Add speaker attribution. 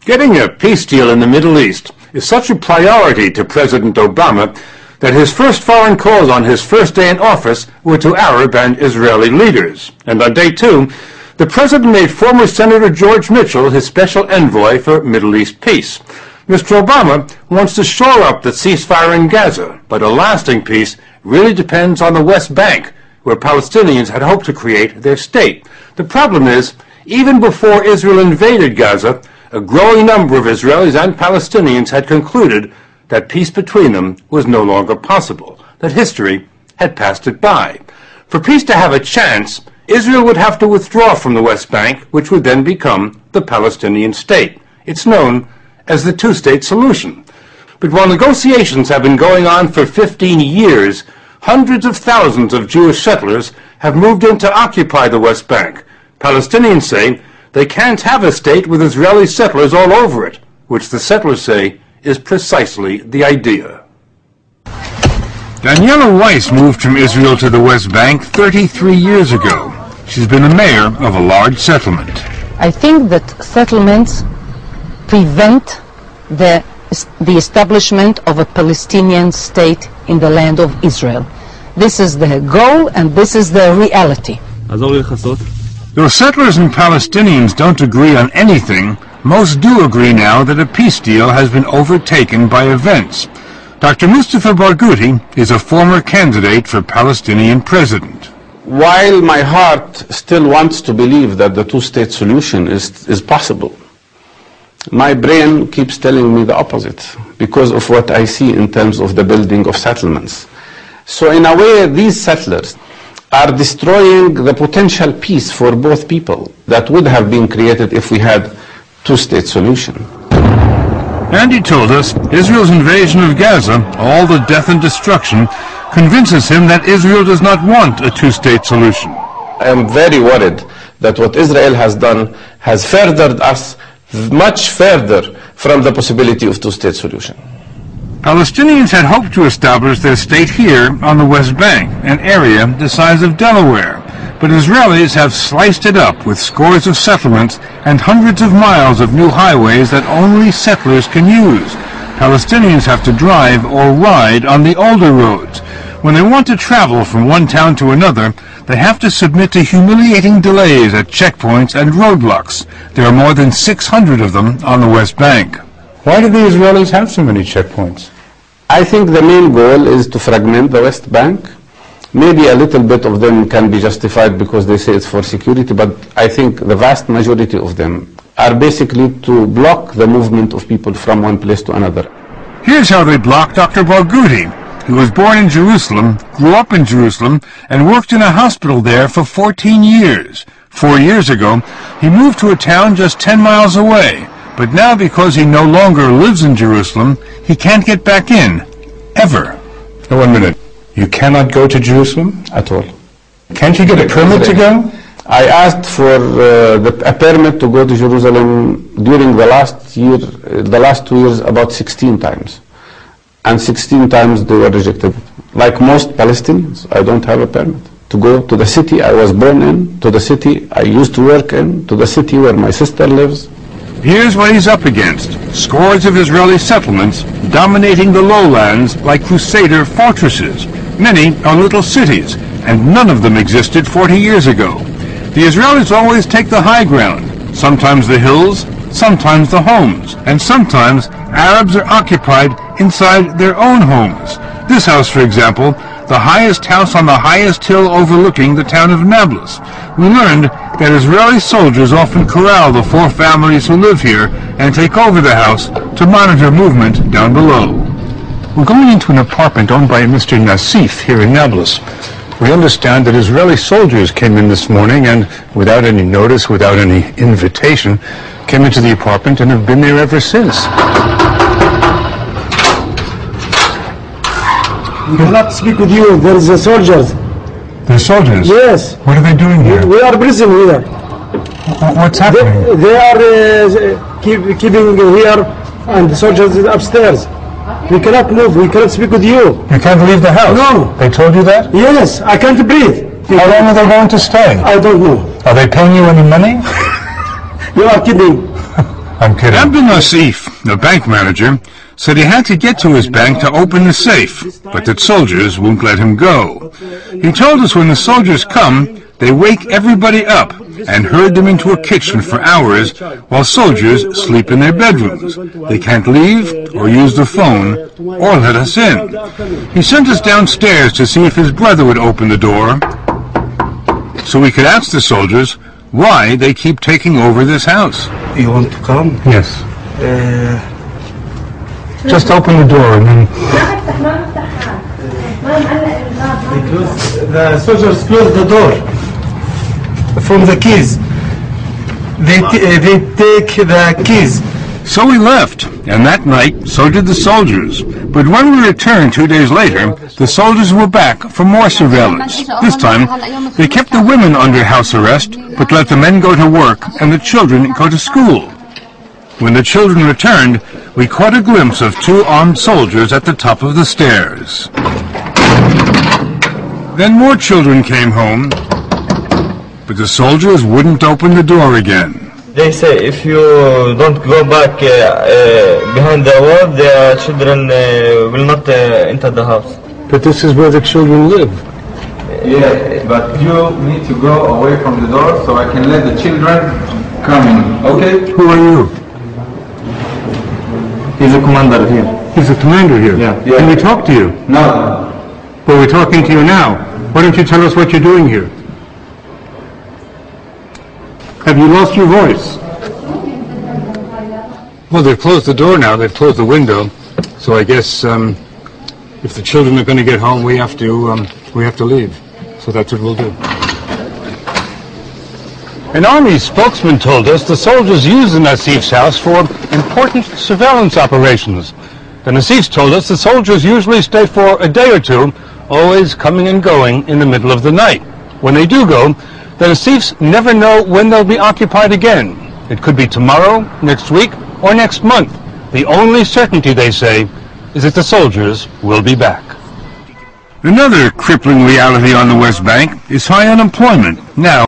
Speaker 1: Getting a peace deal in the Middle East is such a priority to President Obama that his first foreign calls on his first day in office were to Arab and Israeli leaders. And on day two, the president made former Senator George Mitchell his special envoy for Middle East peace. Mr. Obama wants to shore up the ceasefire in Gaza, but a lasting peace really depends on the West Bank, where Palestinians had hoped to create their state. The problem is, even before Israel invaded Gaza, a growing number of Israelis and Palestinians had concluded that peace between them was no longer possible, that history had passed it by. For peace to have a chance, Israel would have to withdraw from the West Bank, which would then become the Palestinian state. It's known as the two-state solution. But while negotiations have been going on for 15 years, hundreds of thousands of Jewish settlers have moved in to occupy the West Bank. Palestinians say they can't have a state with Israeli settlers all over it, which the settlers say is precisely the idea. Daniela Weiss moved from Israel to the West Bank 33 years ago. She's been the mayor of a large settlement.
Speaker 2: I think that settlements prevent the establishment of a Palestinian state in the land of Israel. This is the goal and this is the reality.
Speaker 1: Though settlers and Palestinians don't agree on anything, most do agree now that a peace deal has been overtaken by events. Dr. Mustafa Barghouti is a former candidate for Palestinian president.
Speaker 3: While my heart still wants to believe that the two-state solution is possible, my brain keeps telling me the opposite because of what I see in terms of the building of settlements. So in a way, these settlers are destroying the potential peace for both people that would have been created if we had two-state solution.
Speaker 1: And he told us Israel's invasion of Gaza, all the death and destruction, convinces him that Israel does not want a two-state solution.
Speaker 3: I am very worried that what Israel has done has furthered us much further from the possibility of two-state solution.
Speaker 1: Palestinians had hoped to establish their state here on the West Bank, an area the size of Delaware. But Israelis have sliced it up with scores of settlements and hundreds of miles of new highways that only settlers can use. Palestinians have to drive or ride on the older roads. When they want to travel from one town to another, they have to submit to humiliating delays at checkpoints and roadblocks. There are more than 600 of them on the West Bank. Why do the Israelis have so many checkpoints?
Speaker 3: I think the main goal is to fragment the West Bank. Maybe a little bit of them can be justified because they say it's for security, but I think the vast majority of them are basically to block the movement of people from one place to another.
Speaker 1: Here's how they block Dr. Barghouti. He was born in Jerusalem, grew up in Jerusalem, and worked in a hospital there for 14 years. 4 years ago, he moved to a town just 10 miles away. But now, because he no longer lives in Jerusalem, he can't get back in, ever.
Speaker 4: Now, 1 minute. You cannot go to Jerusalem?
Speaker 3: At all.
Speaker 4: Can't you get a permit to go?
Speaker 3: I asked for a permit to go to Jerusalem during the last 2 years, about 16 times. And 16 times they were rejected. Like most Palestinians, I don't have a permit to go to the city I was born in, to the city I used to work in, to the city where my sister lives.
Speaker 1: Here's what he's up against. Scores of Israeli settlements dominating the lowlands like crusader fortresses. Many are little cities, and none of them existed 40 years ago. The Israelis always take the high ground, sometimes the hills, sometimes the homes, and sometimes Arabs are occupied inside their own homes. This house, for example, the highest house on the highest hill overlooking the town of Nablus. We learned that Israeli soldiers often corral the 4 families who live here and take over the house to monitor movement down below.
Speaker 4: We're going into an apartment owned by Mr. Nassif here in Nablus. We understand that Israeli soldiers came in this morning and, without any notice, without any invitation, came into the apartment and have been there ever since.
Speaker 5: We cannot speak with you. There is a soldiers.
Speaker 4: The soldiers?
Speaker 5: Yes.
Speaker 4: What are they doing here?
Speaker 5: We are prison here.
Speaker 4: What's happening?
Speaker 5: They are keeping here, and the soldiers upstairs. We cannot move. We cannot speak with you.
Speaker 4: You can't leave the house?
Speaker 5: No.
Speaker 4: They told you that?
Speaker 5: Yes. I can't breathe.
Speaker 4: How long are they going to stay?
Speaker 5: I don't know.
Speaker 4: Are they paying you any money?
Speaker 5: You are kidding.
Speaker 4: I'm kidding.
Speaker 1: Abdul Nassif, the bank manager, said he had to get to his bank to open the safe, but that soldiers won't let him go. He told us when the soldiers come, they wake everybody up and herd them into a kitchen for hours while soldiers sleep in their bedrooms. They can't leave or use the phone or let us in. He sent us downstairs to see if his brother would open the door so we could ask the soldiers why they keep taking over this house.
Speaker 5: You want to come?
Speaker 4: Yes. Just open the door and then...
Speaker 5: The soldiers close the door from the keys. They take the keys.
Speaker 1: So we left, and that night, so did the soldiers. But when we returned 2 days later, the soldiers were back for more surveillance. This time, they kept the women under house arrest, but let the men go to work and the children go to school. When the children returned, we caught a glimpse of 2 armed soldiers at the top of the stairs. Then more children came home, but the soldiers wouldn't open the door again.
Speaker 6: They say if you don't go back behind the wall, the children will not enter the house.
Speaker 4: But this is where the children live.
Speaker 7: Yeah, but you need to go away from the door so I can let the children come in, okay?
Speaker 4: Who are you?
Speaker 6: He's a commander here.
Speaker 4: He's the commander here.
Speaker 6: Yeah.
Speaker 4: Can we talk to you?
Speaker 7: No.
Speaker 4: Well, we're talking to you now. Why don't you tell us what you're doing here? Have you lost your voice?
Speaker 1: Well, they've closed the door now. They've closed the window. So I guess if the children are going to get home, we have to leave. So that's what we'll do. An army spokesman told us the soldiers use the Nassif's house for important surveillance operations. The Nassifs told us the soldiers usually stay for a day or two, always coming and going in the middle of the night. When they do go, the Nassifs never know when they'll be occupied again. It could be tomorrow, next week, or next month. The only certainty, they say, is that the soldiers will be back. Another crippling reality on the West Bank is high unemployment. Now